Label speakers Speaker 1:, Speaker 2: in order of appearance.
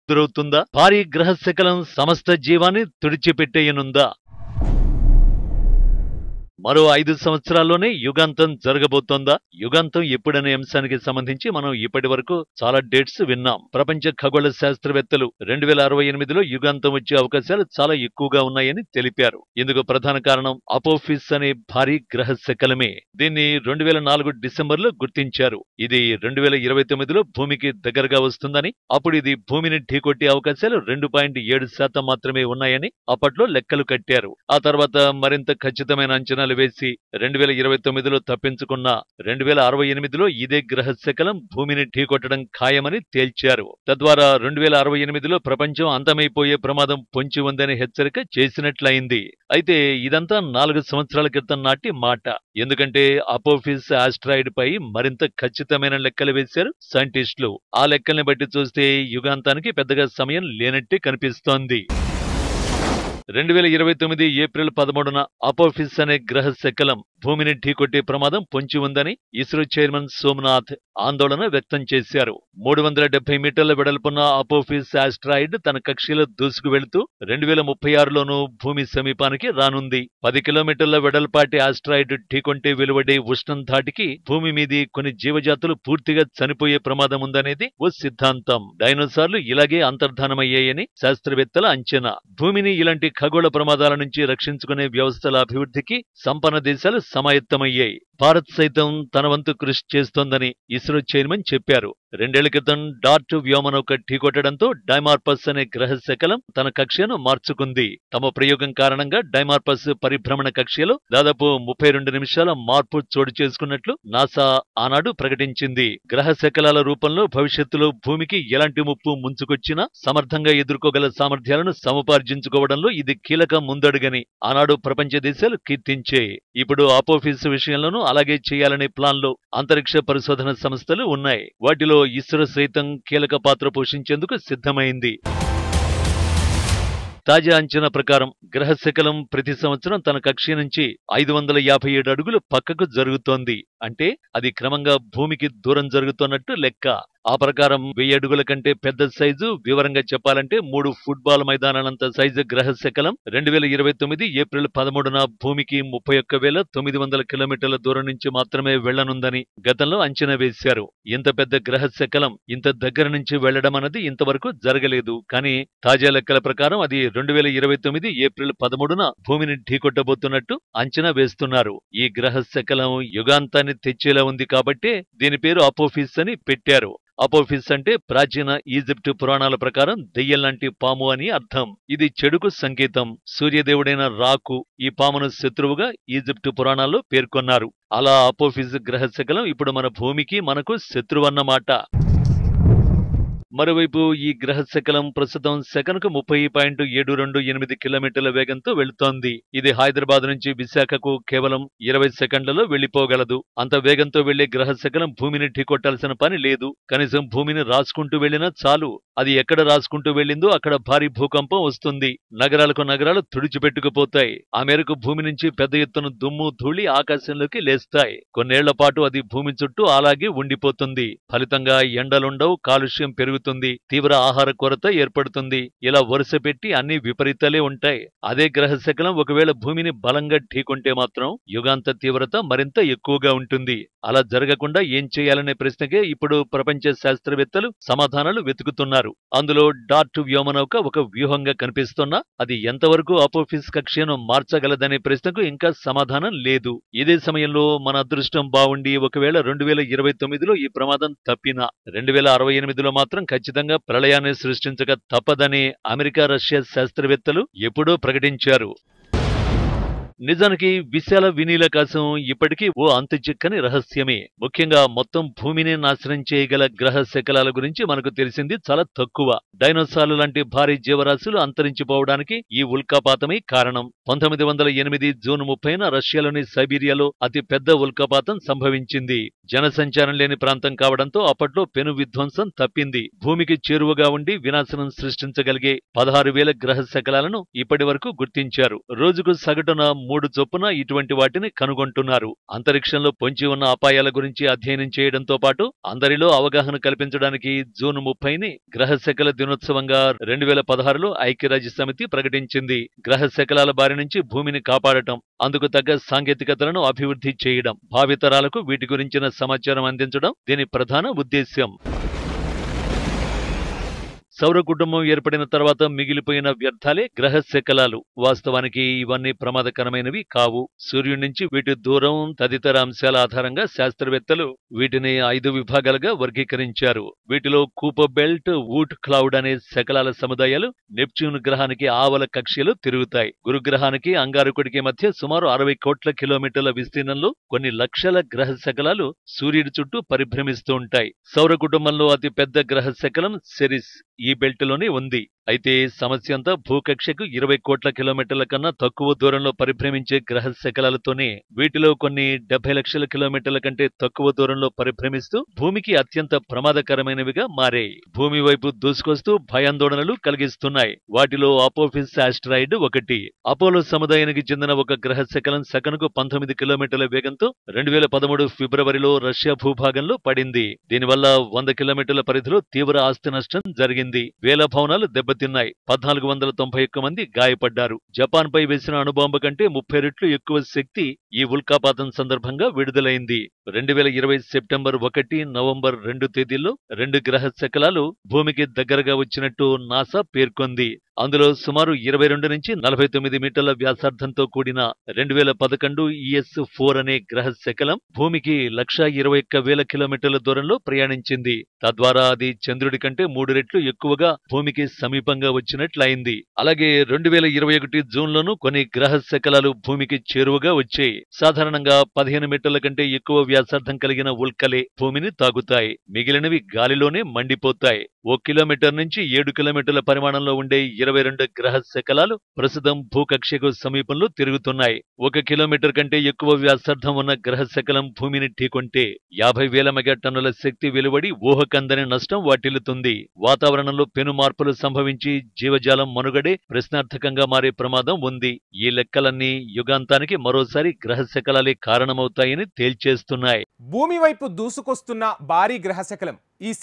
Speaker 1: ఎదురవుతుందా? భారీ గ్రహశకలం సమస్త జీవాన్ని తుడిచిపెట్టేయనుందా? మరో 5 సంవత్సరాల్లోనే యుగాంతం జరగబోతోందా? యుగాంతం ఎప్పుడనే అంశానికి సంబంధించి మనం ఇప్పటి వరకు చాలా డేట్స్ విన్నాం. ప్రపంచ ఖగోళ శాస్త్రవేత్తలు 2068లో యుగాంతం వచ్చే అవకాశాలు చాలా ఎక్కువగా ఉన్నాయని తెలిపారు. ఇందుకు ప్రధాన కారణం అపోఫిస్ అనే భారీ గ్రహ శకలమే. దీన్ని 2004 డిసెంబర్లో గుర్తించారు. ఇది 2029లో భూమికి దగ్గరగా వస్తుందని, అప్పుడు ఇది భూమిని ఢీకొట్టే అవకాశాలు 2.7% మాత్రమే ఉన్నాయని అప్పట్లో లెక్కలు కట్టారు. ఆ తర్వాత మరింత ఖచ్చితమైన అంచనాలు వేసి 2029లో తప్పించుకున్న 2068లో ఇదే గ్రహ శకలం భూమిని ఢీకొట్టడం ఖాయమని తేల్చారు. తద్వారా 2068లో ప్రపంచం అంతమైపోయే ప్రమాదం పొంచి ఉందని హెచ్చరిక చేసినట్లయింది. అయితే ఇదంతా 4 సంవత్సరాల క్రితం నాటి మాట. ఎందుకంటే అపోఫిస్ ఆస్ట్రాయిడ్ పై మరింత ఖచ్చితమైన లెక్కలు వేశారు సైంటిస్టులు. ఆ లెక్కల్ని బట్టి చూస్తే యుగాంతానికి పెద్దగా సమయం లేనట్టే కనిపిస్తోంది. 2029 ఏప్రిల్ 13న అపోఫిస్ అనే గ్రహ శకలం భూమిని ఢీకొట్టే ప్రమాదం పొంచి ఉందని ఇస్రో చైర్మన్ సోమనాథ్ ఆందోళన వ్యక్తం చేశారు. 370 మీటర్ల వెడల్పున్న అపోఫిస్ ఆస్ట్రాయిడ్ తన కక్షలో దూసుకు వెళుతూ 2036లోనూ భూమి సమీపానికి రానుంది. 10 కిలోమీటర్ల వెడల్పాటి ఆస్ట్రాయిడ్ ఢీకొంటే వెలువడే ఉష్ణం ధాటికి భూమి మీది కొన్ని జీవజాతులు పూర్తిగా చనిపోయే ప్రమాదం ఉందనేది ఓ సిద్ధాంతం. డైనోసార్లు ఇలాగే అంతర్ధానమయ్యాయని శాస్త్రవేత్తల అంచనా. భూమిని ఇలాంటి ఖగోళ ప్రమాదాల నుంచి రక్షించుకునే వ్యవస్థల అభివృద్ధికి సంపన్న దేశాలు సమాయత్తమయ్యాయి. భారత్ సైతం తన వంతు కృషి చేస్తోందని ఇస్రో చైర్మన్ చెప్పారు. 2 ఏళ్ల క్రితం డార్ట్ వ్యోమనౌక ఢీకొట్టడంతో డైమార్పస్ అనే గ్రహ శకలం తన కక్ష్యను మార్చుకుంది. తమ ప్రయోగం కారణంగా డైమార్పస్ పరిభ్రమణ కక్ష్యలో దాదాపు 32 నిమిషాల మార్పు చోటు చేసుకున్నట్లు నాసా ఆనాడు ప్రకటించింది. గ్రహ శకలాల రూపంలో భవిష్యత్తులో భూమికి ఎలాంటి ముప్పు ముంచుకొచ్చినా సమర్థంగా ఎదుర్కోగల సామర్థ్యాలను సముపార్జించుకోవడంలో ఇది కీలక ముందడుగని ఆనాడు ప్రపంచ దేశాలు కీర్తించే. ఇప్పుడు అపోఫిస్ విషయంలోనూ అలాగే చేయాలనే ప్లాన్లో అంతరిక్ష పరిశోధన సంస్థలు ఉన్నాయి. వాటిలో ఇస్రో సైతం కీలక పాత్ర పోషించేందుకు సిద్ధమైంది. తాజా అంచనా ప్రకారం గ్రహ శకలం ప్రతి సంవత్సరం తన కక్ష్య నుంచి 557 అడుగులు పక్కకు జరుగుతోంది. అంటే అది క్రమంగా భూమికి దూరం జరుగుతున్నట్టు లెక్క. ఆ ప్రకారం 1000 అడుగుల కంటే పెద్ద సైజు, వివరంగా చెప్పాలంటే 3 ఫుట్బాల్ మైదానాలంత సైజు గ్రహ శకలం 2029 ఏప్రిల్ 13న భూమికి 31,900 కిలోమీటర్ల దూరం నుంచి మాత్రమే వెళ్లనుందని గతంలో అంచనా వేశారు. ఇంత పెద్ద గ్రహ శకలం ఇంత దగ్గర నుంచి వెళ్లడం అన్నది ఇంతవరకు జరగలేదు. కానీ తాజా లెక్కల ప్రకారం అది 2029 ఏప్రిల్ 13న భూమిని ఢీకొట్టబోతున్నట్టు అంచనా వేస్తున్నారు. ఈ గ్రహ శకలం యుగాంతాన్ని తెచ్చేలా ఉంది కాబట్టే దీని పేరు అపోఫిస్ అని పెట్టారు. అపోఫిస్ అంటే ప్రాచీన ఈజిప్టు పురాణాల ప్రకారం దెయ్యంలాంటి పాము అని అర్థం. ఇది చెడుకు సంకేతం. సూర్యదేవుడైన రాకు ఈ పామును శత్రువుగా ఈజిప్టు పురాణాల్లో పేర్కొన్నారు. అలా అపోఫిస్ గ్రహ శకలం ఇప్పుడు మన భూమికి మనకు శత్రువన్నమాట. మరోవైపు ఈ గ్రహ శకలం ప్రస్తుతం సెకనుకు 30.728 కిలోమీటర్ల వేగంతో వెళుతోంది. ఇది హైదరాబాద్ నుంచి విశాఖకు కేవలం 20 సెకండ్లలో వెళ్లిపోగలదు. అంత వేగంతో వెళ్లే గ్రహ శకలం భూమిని ఢీకొట్టాల్సిన పని లేదు. కనీసం భూమిని రాసుకుంటూ వెళ్లినా చాలు. అది ఎక్కడ రాసుకుంటూ వెళ్లిందో అక్కడ భారీ భూకంపం వస్తుంది. నగరాలకు నగరాలు తుడిచిపెట్టుకుపోతాయి. ఆ మేరకు భూమి నుంచి పెద్ద ఎత్తున దుమ్ము ధూళి ఆకాశంలోకి లేస్తాయి. కొన్నేళ్ల పాటు అది భూమి చుట్టూ అలాగే ఉండిపోతుంది. ఫలితంగా ఎండలుండవు, కాలుష్యం పెరుగుతుంది, తీవ్ర ఆహార కొరత ఏర్పడుతుంది. ఇలా వరుస పెట్టి అన్ని విపరీతాలే ఉంటాయి. అదే గ్రహ శకలం ఒకవేళ భూమిని బలంగా ఢీకొంటే మాత్రం యుగాంత తీవ్రత మరింత ఎక్కువగా ఉంటుంది. అలా జరగకుండా ఏం చేయాలనే ప్రశ్నకే ఇప్పుడు ప్రపంచ శాస్త్రవేత్తలు సమాధానాలు వెతుకుతున్నారు. అందులో డార్ట్ వ్యోమనౌక ఒక వ్యూహంగా కనిపిస్తున్నా అది ఎంతవరకు అపోఫిస్ కక్ష్యను మార్చగలదనే ప్రశ్నకు ఇంకా సమాధానం లేదు. ఇదే సమయంలో మన అదృష్టం బావుండి ఒకవేళ 2029లో ఈ ప్రమాదం తప్పినా 2068లో మాత్రం ఖచ్చితంగా ప్రళయాన్ని సృష్టించక తప్పదని అమెరికా, రష్యా శాస్త్రవేత్తలు ఎప్పుడో ప్రకటించారు. నిజానికి విశాల వినీలాకాశం ఇప్పటికీ ఓ అంతుచిక్కని రహస్యమే. ముఖ్యంగా మొత్తం భూమిని నాశనం చేయగల గ్రహ శకలాల గురించి మనకు తెలిసింది చాలా తక్కువ. డైనోసార్లు లాంటి భారీ జీవరాశులు అంతరించిపోవడానికి ఈ ఉల్కాపాతమే కారణం. 1908 జూన్ 30న రష్యాలోని సైబీరియాలో అతి పెద్ద ఉల్కాపాతం సంభవించింది. జనసంచారం లేని ప్రాంతం కావడంతో అప్పట్లో పెను విధ్వంసం తప్పింది. భూమికి చేరువగా ఉండి వినాశనం సృష్టించగలిగే 16,000 గ్రహ శకలాలను ఇప్పటి వరకు గుర్తించారు. రోజుకు సగటున 3 చొప్పున ఇటువంటి వాటిని కనుగొంటున్నారు. అంతరిక్షంలో పొంచి ఉన్న అపాయాల గురించి అధ్యయనం చేయడంతో పాటు అందరిలో అవగాహన కల్పించడానికి జూన్ 30ని గ్రహశకల దినోత్సవంగా 2016లో ఐక్యరాజ్య సమితి ప్రకటించింది. గ్రహశకలాల బారి నుంచి భూమిని కాపాడటం, అందుకు తగ్గ సాంకేతికతలను అభివృద్ధి చేయడం, భావితరాలకు వీటి గురించిన సమాచారం అందించడం దీని ప్రధాన ఉద్దేశ్యం. సౌర కుటుంబం ఏర్పడిన తర్వాత మిగిలిపోయిన వ్యర్థాలే గ్రహశకలాలు. వాస్తవానికి ఇవన్నీ ప్రమాదకరమైనవి కావు. సూర్యుడి నుంచి వీటి దూరం తదితర అంశాల ఆధారంగా శాస్త్రవేత్తలు వీటిని 5 విభాగాలుగా వర్గీకరించారు. వీటిలో కూపర్ బెల్ట్, వూట్ క్లౌడ్ అనే శకలాల సముదాయాలు నెప్ట్యూన్ గ్రహానికి ఆవల కక్ష్యలు తిరుగుతాయి. గురుగ్రహానికి అంగారకుడికి మధ్య సుమారు 60 కోట్ల కిలోమీటర్ల విస్తీర్ణంలో కొన్ని లక్షల గ్రహ శకలాలు సూర్యుడి చుట్టూ పరిభ్రమిస్తూ ఉంటాయి. సౌర కుటుంబంలో అతి పెద్ద గ్రహ శకలం సెరిస్ ఈ బెల్టులోనే ఉంది. అయితే సమస్య అంతా భూకక్షకు 20 కోట్ల కిలోమీటర్ల కన్నా తక్కువ దూరంలో పరిభ్రమించే గ్రహ శకలాలతోనే. వీటిలో కొన్ని 70 లక్షల కిలోమీటర్ల కంటే తక్కువ దూరంలో పరిభ్రమిస్తూ భూమికి అత్యంత ప్రమాదకరమైనవిగా మారాయి. భూమి వైపు దూసుకొస్తూ భయాందోళనలు కలిగిస్తున్నాయి. వాటిలో అపోఫిస్ ఆస్ట్రాయిడ్ ఒకటి. అపోలో సముదాయానికి చెందిన ఒక గ్రహ శకలం సెకనుకు 19 కిలోమీటర్ల వేగంతో 2013 ఫిబ్రవరిలో రష్యా భూభాగంలో పడింది. దీనివల్ల 100 కిలోమీటర్ల పరిధిలో తీవ్ర ఆస్తి నష్టం జరిగింది. వేల భవనాలు దెబ్బతిన్నాయి. 1491 మంది గాయపడ్డారు. జపాన్ పై వేసిన అణుబాంబు కంటే 30 రెట్లు ఎక్కువ శక్తి ఈ ఉల్కాపాతం సందర్భంగా విడుదలైంది. 2020 సెప్టెంబర్ 1, నవంబర్ 2 తేదీల్లో 2 గ్రహ శకలాలు భూమికి దగ్గరగా వచ్చినట్టు నాసా పేర్కొంది. అందులో సుమారు 22 నుంచి 49 మీటర్ల వ్యాసార్థంతో కూడిన 2011 ES4 అనే గ్రహ శకలం భూమికి 1,21,000 కిలోమీటర్ల దూరంలో ప్రయాణించింది. తద్వారా అది చంద్రుడి కంటే 3 రెట్లు ఎక్కువగా భూమికి సమీపంగా వచ్చినట్లయింది. అలాగే 2021 జూన్లోనూ కొన్ని గ్రహ శకలాలు భూమికి చేరువగా వచ్చాయి. సాధారణంగా 15 మీటర్ల కంటే ఎక్కువ వ్యాసార్థం కలిగిన ఉల్కలే భూమిని తాకుతాయి. మిగిలినవి గాలిలోనే మండిపోతాయి. 1 కిలోమీటర్ నుంచి 7 కిలోమీటర్ల పరిమాణంలో ఉండే 22 గ్రహ శకలాలు ప్రస్తుతం భూకక్షకు సమీపంలో తిరుగుతున్నాయి. 1 కిలోమీటర్ కంటే ఎక్కువ వ్యాసార్థం ఉన్న గ్రహ శకలం భూమిని ఢీకొంటే 50,000 మెగాటన్నుల శక్తి వెలువడి ఊహకందని నష్టం వాటిల్లుతుంది. వాతావరణంలో పెను మార్పులు సంభవించి జీవజాలం మనుగడే ప్రశ్నార్థకంగా మారే ప్రమాదం ఉంది. ఈ లెక్కలన్నీ యుగాంతానికి మరోసారి గ్రహ శకలాలే కారణమవుతాయని తేల్చేస్తున్నాయి.
Speaker 2: భూమి వైపు దూసుకొస్తున్న భారీ గ్రహ శకలం ఈ